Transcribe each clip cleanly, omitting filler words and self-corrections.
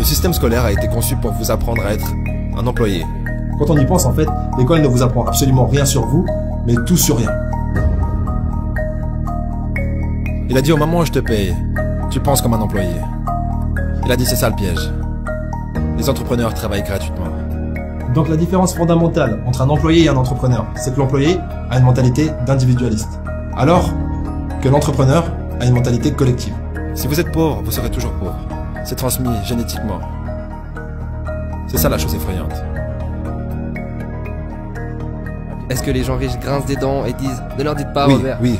Le système scolaire a été conçu pour vous apprendre à être un employé. Quand on y pense, en fait, l'école ne vous apprend absolument rien sur vous, mais tout sur rien. Il a dit au moment où je te paye, tu penses comme un employé. Il a dit c'est ça le piège. Les entrepreneurs travaillent gratuitement. Donc la différence fondamentale entre un employé et un entrepreneur, c'est que l'employé a une mentalité d'individualiste, alors que l'entrepreneur a une mentalité collective. Si vous êtes pauvre, vous serez toujours pauvre. C'est transmis génétiquement. C'est ça la chose effrayante. Est-ce que les gens riches grincent des dents et disent « Ne leur dites pas, Oui, Robert ». oui.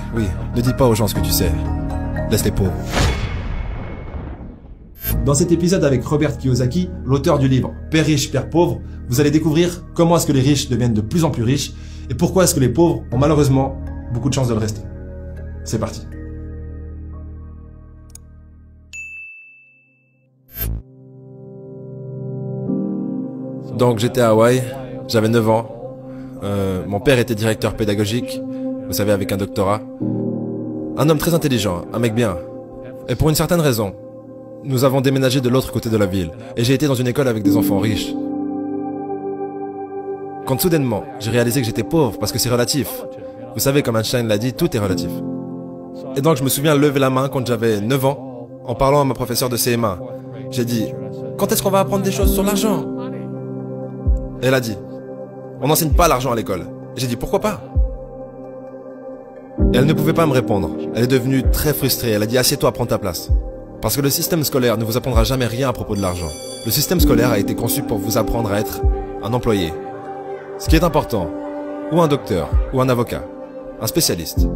Ne dis pas aux gens ce que tu sais. Laisse les pauvres. Dans cet épisode avec Robert Kiyosaki, l'auteur du livre « Père riche, Père pauvre », vous allez découvrir comment est-ce que les riches deviennent de plus en plus riches et pourquoi est-ce que les pauvres ont malheureusement beaucoup de chances de le rester. C'est parti. Donc j'étais à Hawaï, j'avais 9 ans. Mon père était directeur pédagogique, vous savez, avec un doctorat. Un homme très intelligent, un mec bien. Et pour une certaine raison, nous avons déménagé de l'autre côté de la ville. Et j'ai été dans une école avec des enfants riches. Quand soudainement, j'ai réalisé que j'étais pauvre parce que c'est relatif. Vous savez, comme Einstein l'a dit, tout est relatif. Et donc je me souviens lever la main quand j'avais 9 ans, en parlant à ma professeure de CM1. J'ai dit, quand est-ce qu'on va apprendre des choses sur l'argent? Et elle a dit, on n'enseigne pas l'argent à l'école. J'ai dit, pourquoi pas? Et elle ne pouvait pas me répondre. Elle est devenue très frustrée. Elle a dit, assieds-toi, prends ta place. Parce que le système scolaire ne vous apprendra jamais rien à propos de l'argent. Le système scolaire a été conçu pour vous apprendre à être un employé. Ce qui est important, ou un docteur, ou un avocat, un spécialiste.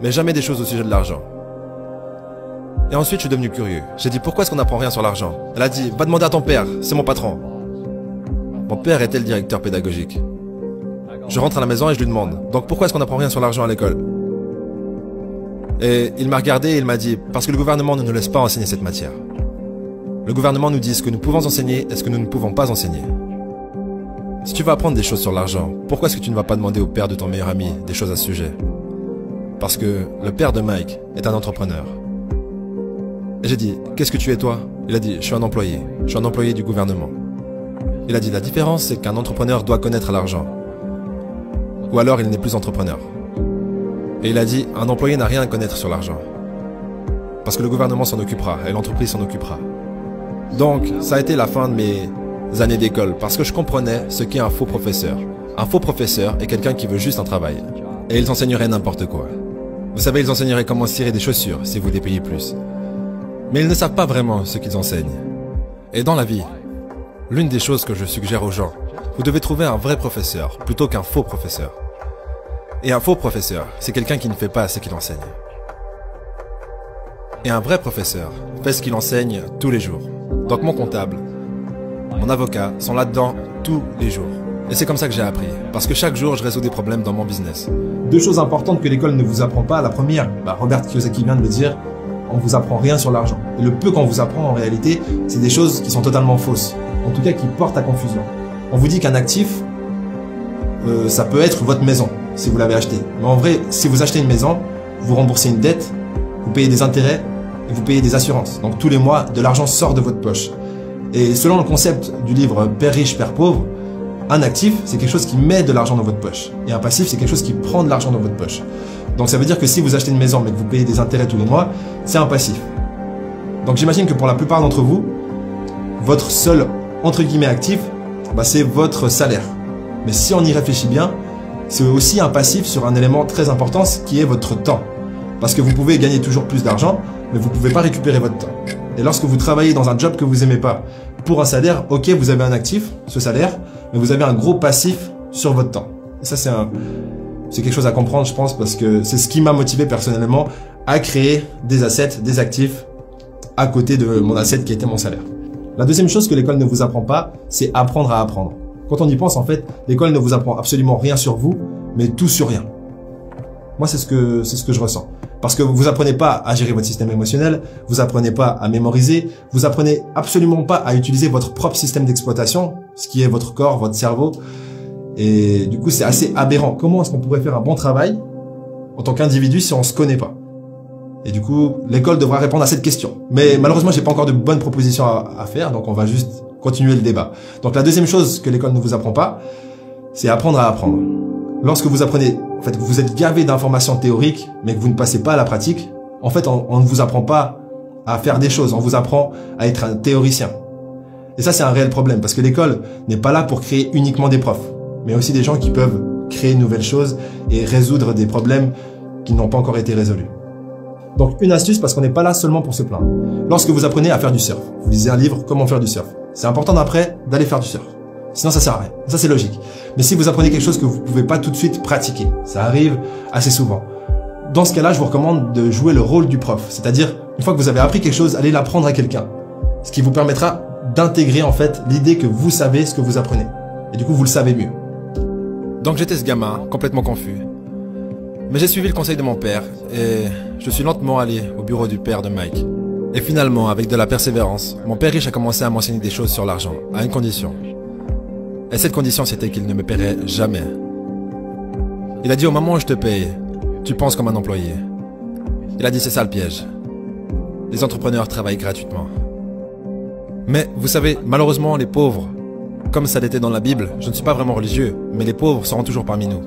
Mais jamais des choses au sujet de l'argent. Et ensuite, je suis devenu curieux. J'ai dit, pourquoi est-ce qu'on n'apprend rien sur l'argent? Elle a dit, va demander à ton père, c'est mon patron. Mon père était le directeur pédagogique. Je rentre à la maison et je lui demande, donc pourquoi est-ce qu'on n'apprend rien sur l'argent à l'école? Et il m'a regardé et il m'a dit, parce que le gouvernement ne nous laisse pas enseigner cette matière. Le gouvernement nous dit ce que nous pouvons enseigner et ce que nous ne pouvons pas enseigner. Si tu veux apprendre des choses sur l'argent, pourquoi est-ce que tu ne vas pas demander au père de ton meilleur ami des choses à ce sujet? Parce que le père de Mike est un entrepreneur. Et j'ai dit, qu'est-ce que tu es toi? Il a dit, je suis un employé. Je suis un employé du gouvernement. Il a dit, la différence c'est qu'un entrepreneur doit connaître l'argent. Ou alors il n'est plus entrepreneur. Et il a dit, un employé n'a rien à connaître sur l'argent. Parce que le gouvernement s'en occupera et l'entreprise s'en occupera. Donc, ça a été la fin de mes années d'école parce que je comprenais ce qu'est un faux professeur. Un faux professeur est quelqu'un qui veut juste un travail. Et ils enseigneraient n'importe quoi. Vous savez, ils enseigneraient comment cirer des chaussures si vous les payez plus. Mais ils ne savent pas vraiment ce qu'ils enseignent. Et dans la vie, l'une des choses que je suggère aux gens, vous devez trouver un vrai professeur plutôt qu'un faux professeur. Et un faux professeur, c'est quelqu'un qui ne fait pas ce qu'il enseigne. Et un vrai professeur fait ce qu'il enseigne tous les jours. Donc mon comptable, mon avocat sont là-dedans tous les jours. Et c'est comme ça que j'ai appris. Parce que chaque jour, je résous des problèmes dans mon business. Deux choses importantes que l'école ne vous apprend pas. La première, Robert Kiyosaki vient de le dire, on vous apprend rien sur l'argent. Et le peu qu'on vous apprend en réalité, c'est des choses qui sont totalement fausses. En tout cas, qui portent à confusion. On vous dit qu'un actif, ça peut être votre maison, si vous l'avez acheté. Mais en vrai, si vous achetez une maison, vous remboursez une dette, vous payez des intérêts et vous payez des assurances. Donc tous les mois, de l'argent sort de votre poche. Et selon le concept du livre Père riche, Père pauvre, un actif, c'est quelque chose qui met de l'argent dans votre poche. Et un passif, c'est quelque chose qui prend de l'argent dans votre poche. Donc ça veut dire que si vous achetez une maison mais que vous payez des intérêts tous les mois, c'est un passif. Donc j'imagine que pour la plupart d'entre vous, votre seul, entre guillemets, actif, c'est votre salaire. Mais si on y réfléchit bien, c'est aussi un passif sur un élément très important qui est votre temps. Parce que vous pouvez gagner toujours plus d'argent, mais vous ne pouvez pas récupérer votre temps. Et lorsque vous travaillez dans un job que vous aimez pas, pour un salaire, ok, vous avez un actif, ce salaire, mais vous avez un gros passif sur votre temps. Et ça, c'est quelque chose à comprendre, je pense, parce que c'est ce qui m'a motivé personnellement à créer des assets, des actifs, à côté de mon asset qui était mon salaire. La deuxième chose que l'école ne vous apprend pas, c'est apprendre à apprendre. Quand on y pense, en fait, l'école ne vous apprend absolument rien sur vous, mais tout sur rien. Moi, c'est ce que je ressens. Parce que vous apprenez pas à gérer votre système émotionnel, vous apprenez pas à mémoriser, vous apprenez absolument pas à utiliser votre propre système d'exploitation, ce qui est votre corps, votre cerveau. Et du coup, c'est assez aberrant. Comment est-ce qu'on pourrait faire un bon travail en tant qu'individu si on se connaît pas? Et du coup, l'école devra répondre à cette question. Mais malheureusement, j'ai pas encore de bonnes propositions à faire, donc on va juste continuer le débat. Donc la deuxième chose que l'école ne vous apprend pas, c'est apprendre à apprendre. Lorsque vous apprenez, en fait, vous êtes gavé d'informations théoriques, mais que vous ne passez pas à la pratique, en fait, on ne vous apprend pas à faire des choses, on vous apprend à être un théoricien. Et ça, c'est un réel problème, parce que l'école n'est pas là pour créer uniquement des profs, mais aussi des gens qui peuvent créer de nouvelles choses et résoudre des problèmes qui n'ont pas encore été résolus. Donc, une astuce, parce qu'on n'est pas là seulement pour se plaindre. Lorsque vous apprenez à faire du surf, vous lisez un livre, comment faire du surf. C'est important d'après d'aller faire du surf. Sinon, ça sert à rien. Ça, c'est logique. Mais si vous apprenez quelque chose que vous pouvez pas tout de suite pratiquer, ça arrive assez souvent. Dans ce cas-là, je vous recommande de jouer le rôle du prof. C'est-à-dire, une fois que vous avez appris quelque chose, allez l'apprendre à quelqu'un. Ce qui vous permettra d'intégrer, en fait, l'idée que vous savez ce que vous apprenez. Et du coup, vous le savez mieux. Donc j'étais ce gamin, complètement confus. Mais j'ai suivi le conseil de mon père et je suis lentement allé au bureau du père de Mike. Et finalement, avec de la persévérance, mon père riche a commencé à m'enseigner des choses sur l'argent, à une condition. Et cette condition, c'était qu'il ne me paierait jamais. Il a dit au moment où je te paye, tu penses comme un employé. Il a dit c'est ça le piège. Les entrepreneurs travaillent gratuitement. Mais vous savez, malheureusement, les pauvres, comme ça l'était dans la Bible, je ne suis pas vraiment religieux, mais les pauvres seront toujours parmi nous.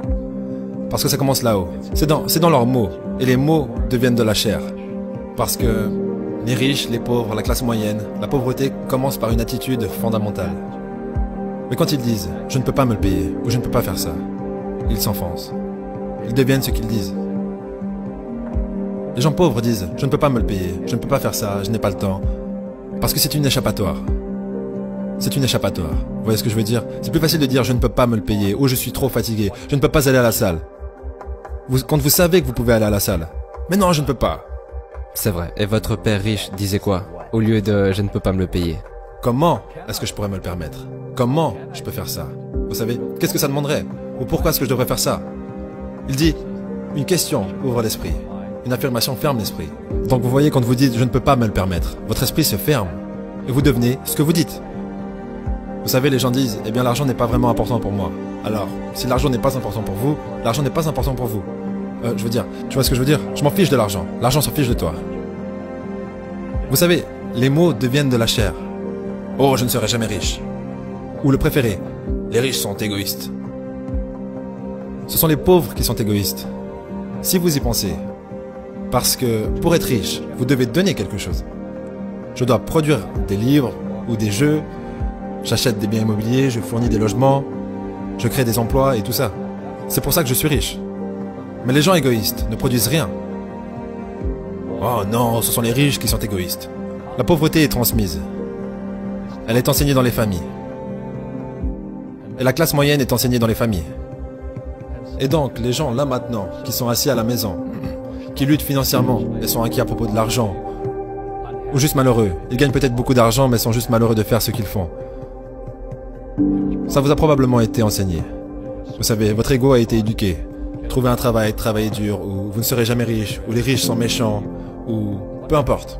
Parce que ça commence là-haut. C'est dans leurs mots. Et les mots deviennent de la chair. Parce que les riches, les pauvres, la classe moyenne, la pauvreté commence par une attitude fondamentale. Mais quand ils disent « je ne peux pas me le payer » ou « je ne peux pas faire ça », ils s'enfoncent. Ils deviennent ce qu'ils disent. Les gens pauvres disent « je ne peux pas me le payer, je ne peux pas faire ça, je n'ai pas le temps ». Parce que c'est une échappatoire. C'est une échappatoire. Vous voyez ce que je veux dire? C'est plus facile de dire « je ne peux pas me le payer » ou « je suis trop fatigué, je ne peux pas aller à la salle ». Quand vous savez que vous pouvez aller à la salle. Mais non, je ne peux pas. C'est vrai. Et votre père riche disait quoi? Au lieu de « je ne peux pas me le payer ». Comment est-ce que je pourrais me le permettre? Comment je peux faire ça? Vous savez, qu'est-ce que ça demanderait? Ou pourquoi est-ce que je devrais faire ça? Il dit, une question ouvre l'esprit. Une affirmation ferme l'esprit. Donc vous voyez, quand vous dites « je ne peux pas me le permettre », votre esprit se ferme. Et vous devenez ce que vous dites. Vous savez, les gens disent « eh bien l'argent n'est pas vraiment important pour moi ». Alors, si l'argent n'est pas important pour vous, l'argent n'est pas important pour vous. Je veux dire, tu vois ce que je veux dire? Je m'en fiche de l'argent. L'argent s'en fiche de toi. Vous savez, les mots deviennent de la chair. Oh, je ne serai jamais riche. Ou le préféré, les riches sont égoïstes. Ce sont les pauvres qui sont égoïstes. Si vous y pensez, parce que pour être riche, vous devez donner quelque chose. Je dois produire des livres ou des jeux, j'achète des biens immobiliers, je fournis des logements, je crée des emplois et tout ça. C'est pour ça que je suis riche. Mais les gens égoïstes ne produisent rien. Oh non, ce sont les riches qui sont égoïstes. La pauvreté est transmise. Elle est enseignée dans les familles. Et la classe moyenne est enseignée dans les familles. Et donc, les gens là maintenant, qui sont assis à la maison, qui luttent financièrement et sont inquiets à propos de l'argent, ou juste malheureux, ils gagnent peut-être beaucoup d'argent mais sont juste malheureux de faire ce qu'ils font. Ça vous a probablement été enseigné. Vous savez, votre ego a été éduqué. Trouvez un travail, travaillez dur, ou vous ne serez jamais riche, ou les riches sont méchants, ou peu importe.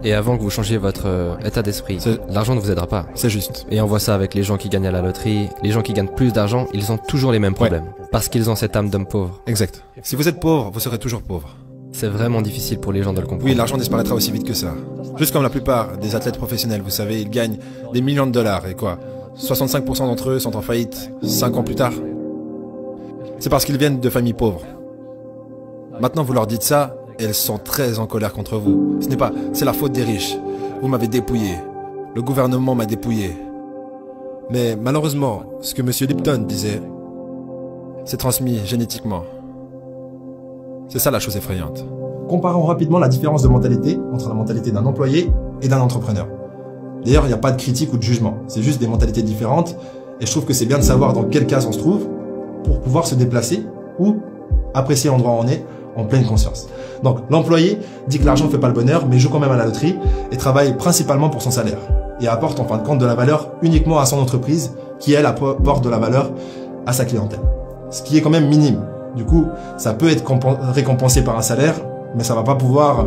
Et avant que vous changiez votre état d'esprit, l'argent ne vous aidera pas. C'est juste. Et on voit ça avec les gens qui gagnent à la loterie. Les gens qui gagnent plus d'argent, ils ont toujours les mêmes problèmes. Ouais. Parce qu'ils ont cette âme d'homme pauvre. Exact. Si vous êtes pauvre, vous serez toujours pauvre. C'est vraiment difficile pour les gens de le comprendre. Oui, l'argent disparaîtra aussi vite que ça. Juste comme la plupart des athlètes professionnels, vous savez, ils gagnent des millions de dollars. Et quoi, 65% d'entre eux sont en faillite 5 ans plus tard. C'est parce qu'ils viennent de familles pauvres. Maintenant, vous leur dites ça, et elles sont très en colère contre vous. Ce n'est pas, c'est la faute des riches. Vous m'avez dépouillé. Le gouvernement m'a dépouillé. Mais malheureusement, ce que M. Lipton disait, c'est transmis génétiquement. C'est ça la chose effrayante. Comparons rapidement la différence de mentalité entre la mentalité d'un employé et d'un entrepreneur. D'ailleurs, il n'y a pas de critique ou de jugement. C'est juste des mentalités différentes. Et je trouve que c'est bien de savoir dans quel cas on se trouve pour pouvoir se déplacer ou apprécier l'endroit où on est en pleine conscience. Donc, l'employé dit que l'argent ne fait pas le bonheur, mais joue quand même à la loterie et travaille principalement pour son salaire. Et apporte en fin de compte de la valeur uniquement à son entreprise, qui elle apporte de la valeur à sa clientèle. Ce qui est quand même minime. Du coup, ça peut être récompensé par un salaire, mais ça va pas pouvoir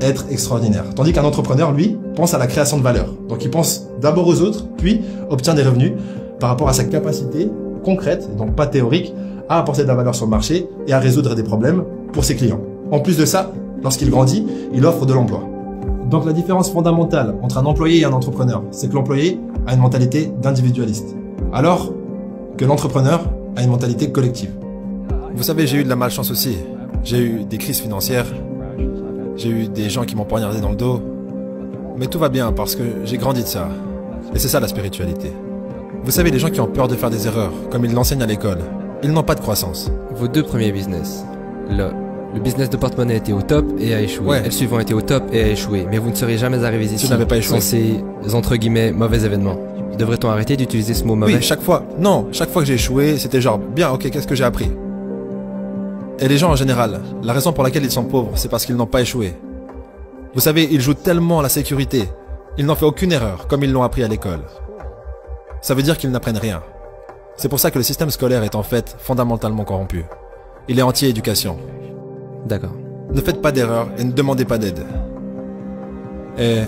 être extraordinaire. Tandis qu'un entrepreneur, lui, pense à la création de valeur. Donc il pense d'abord aux autres, puis obtient des revenus par rapport à sa capacité concrète, et donc pas théorique, à apporter de la valeur sur le marché et à résoudre des problèmes pour ses clients. En plus de ça, lorsqu'il grandit, il offre de l'emploi. Donc la différence fondamentale entre un employé et un entrepreneur, c'est que l'employé a une mentalité d'individualiste, alors que l'entrepreneur a une mentalité collective. Vous savez, j'ai eu de la malchance aussi. J'ai eu des crises financières, j'ai eu des gens qui m'ont poignardé dans le dos, mais tout va bien parce que j'ai grandi de ça. Et c'est ça la spiritualité. Vous savez, les gens qui ont peur de faire des erreurs, comme ils l'enseignent à l'école, ils n'ont pas de croissance. Vos 2 premiers business. Le business de porte-monnaie était au top et a échoué. Ouais. Et le suivant était au top et a échoué. Mais vous ne serez jamais arrivés ici n'avais pas échoué. sans ces, entre guillemets, mauvais événements. Devrait-on arrêter d'utiliser ce mot mauvais? Oui, chaque fois. Non, chaque fois que j'ai échoué, c'était genre, bien, ok, qu'est-ce que j'ai appris? Et les gens en général, la raison pour laquelle ils sont pauvres, c'est parce qu'ils n'ont pas échoué. Vous savez, ils jouent tellement à la sécurité. Ils n'ont fait aucune erreur, comme ils l'ont appris à l'école. Ça veut dire qu'ils n'apprennent rien. C'est pour ça que le système scolaire est en fait fondamentalement corrompu. Il est anti-éducation. D'accord. Ne faites pas d'erreur et ne demandez pas d'aide. Et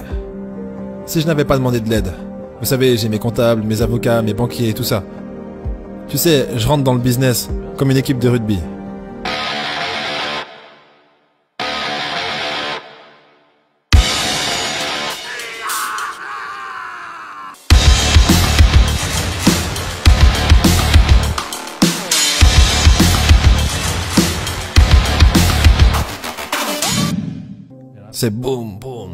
si je n'avais pas demandé de l'aide, vous savez, j'ai mes comptables, mes avocats, mes banquiers et tout ça. Tu sais, je rentre dans le business comme une équipe de rugby. C'est boum boum.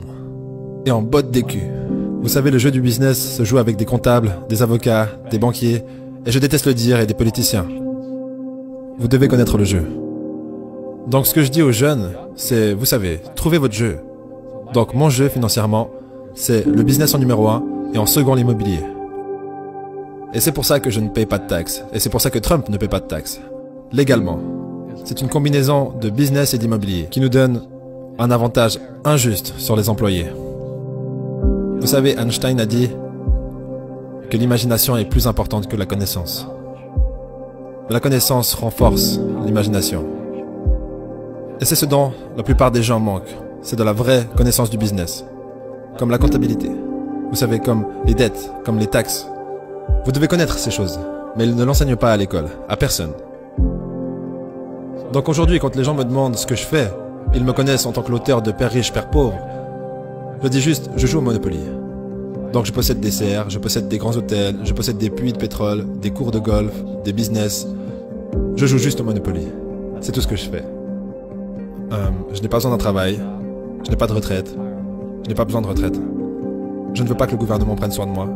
Et en botte des culs. Vous savez, le jeu du business se joue avec des comptables, des avocats, des banquiers, et je déteste le dire, et des politiciens. Vous devez connaître le jeu. Donc ce que je dis aux jeunes, c'est, vous savez, trouvez votre jeu. Donc mon jeu financièrement, c'est le business en numéro 1 et en second l'immobilier. Et c'est pour ça que je ne paye pas de taxes. Et c'est pour ça que Trump ne paye pas de taxes. Légalement. C'est une combinaison de business et d'immobilier qui nous donne un avantage injuste sur les employés. Vous savez, Einstein a dit que l'imagination est plus importante que la connaissance. Mais la connaissance renforce l'imagination. Et c'est ce dont la plupart des gens manquent. C'est de la vraie connaissance du business. Comme la comptabilité. Vous savez, comme les dettes, comme les taxes. Vous devez connaître ces choses. Mais ils ne l'enseignent pas à l'école, à personne. Donc aujourd'hui, quand les gens me demandent ce que je fais, ils me connaissent en tant que l'auteur de Père riche, Père pauvre. Je dis juste, je joue au Monopoly. Donc je possède des serres, je possède des grands hôtels, je possède des puits de pétrole, des cours de golf, des business. Je joue juste au Monopoly. C'est tout ce que je fais. Je n'ai pas besoin d'un travail. Je n'ai pas de retraite. Je n'ai pas besoin de retraite. Je ne veux pas que le gouvernement prenne soin de moi.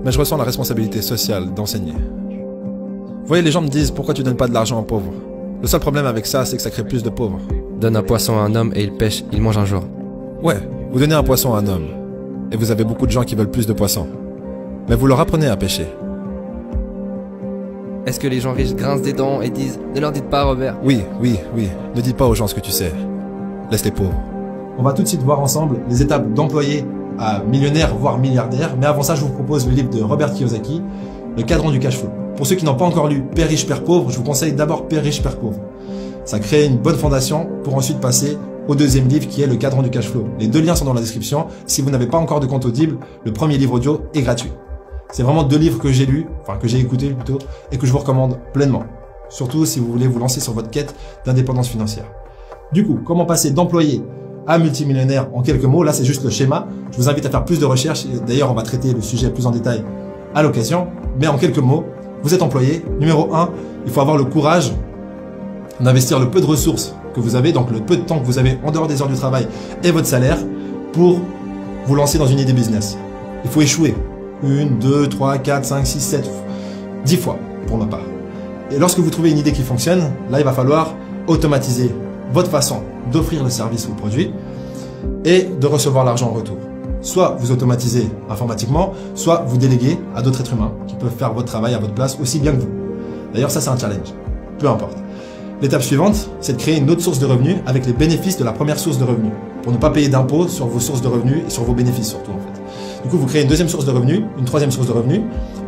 Mais je ressens la responsabilité sociale d'enseigner. Vous voyez, les gens me disent, pourquoi tu donnes pas de l'argent aux pauvres? Le seul problème avec ça, c'est que ça crée plus de pauvres. Donne un poisson à un homme et il pêche, il mange un jour. Ouais, vous donnez un poisson à un homme. Et vous avez beaucoup de gens qui veulent plus de poissons. Mais vous leur apprenez à pêcher. Est-ce que les gens riches grincent des dents et disent « Ne leur dites pas, Robert ». Oui. Ne dis pas aux gens ce que tu sais. Laisse les pauvres. On va tout de suite voir ensemble les étapes d'employé à millionnaire, voire milliardaire. Mais avant ça, je vous propose le livre de Robert Kiyosaki, Le cadran du cash flow. Pour ceux qui n'ont pas encore lu Père riche, Père pauvre, je vous conseille d'abord Père riche, Père pauvre. Ça crée une bonne fondation pour ensuite passer au deuxième livre qui est Le cadran du cash flow. Les 2 liens sont dans la description. Si vous n'avez pas encore de compte Audible, le premier livre audio est gratuit. C'est vraiment 2 livres que j'ai lus, enfin que j'ai écoutés plutôt, et que je vous recommande pleinement. Surtout si vous voulez vous lancer sur votre quête d'indépendance financière. Du coup, comment passer d'employé à multimillionnaire en quelques mots? Là, c'est juste le schéma. Je vous invite à faire plus de recherches. D'ailleurs, on va traiter le sujet plus en détail à l'occasion. Mais en quelques mots, vous êtes employé. Numéro 1, il faut avoir le courage d'investir le peu de ressources que vous avez, donc le peu de temps que vous avez en dehors des heures du travail et votre salaire pour vous lancer dans une idée business. Il faut échouer 1, 2, 3, 4, 5, 6, 7, 10 fois pour ma part. Et lorsque vous trouvez une idée qui fonctionne, là il va falloir automatiser votre façon d'offrir le service ou le produit et de recevoir l'argent en retour. Soit vous automatisez informatiquement, soit vous déléguez à d'autres êtres humains qui peuvent faire votre travail à votre place aussi bien que vous. D'ailleurs ça c'est un challenge, peu importe. L'étape suivante, c'est de créer une autre source de revenus avec les bénéfices de la première source de revenus, pour ne pas payer d'impôts sur vos sources de revenus et sur vos bénéfices surtout en fait. Du coup, vous créez une deuxième source de revenus, une troisième source de revenus,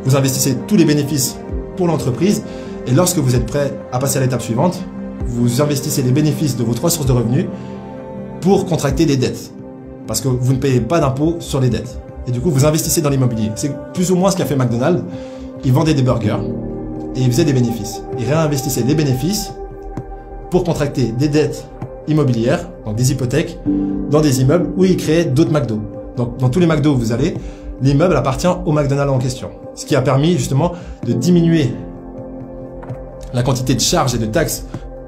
vous investissez tous les bénéfices pour l'entreprise et lorsque vous êtes prêt à passer à l'étape suivante, vous investissez les bénéfices de vos 3 sources de revenus pour contracter des dettes. Parce que vous ne payez pas d'impôts sur les dettes. Et du coup, vous investissez dans l'immobilier. C'est plus ou moins ce qu'a fait McDonald's. Ils vendaient des burgers et ils faisaient des bénéfices. Ils réinvestissaient les bénéfices pour contracter des dettes immobilières, donc des hypothèques, dans des immeubles où ils créaient d'autres McDo. Donc dans tous les McDo où vous allez, l'immeuble appartient au McDonald's en question. Ce qui a permis justement de diminuer la quantité de charges et de taxes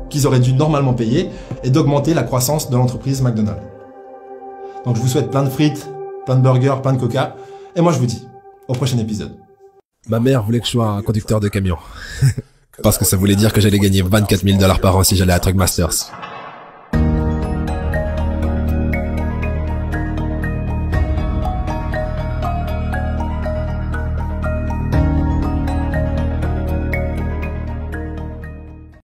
qu'ils auraient dû normalement payer et d'augmenter la croissance de l'entreprise McDonald's. Donc je vous souhaite plein de frites, plein de burgers, plein de coca. Et moi je vous dis, au prochain épisode. Ma mère voulait que je sois un conducteur de camion. Parce que ça voulait dire que j'allais gagner 24 000 $ par an si j'allais à Truck Masters.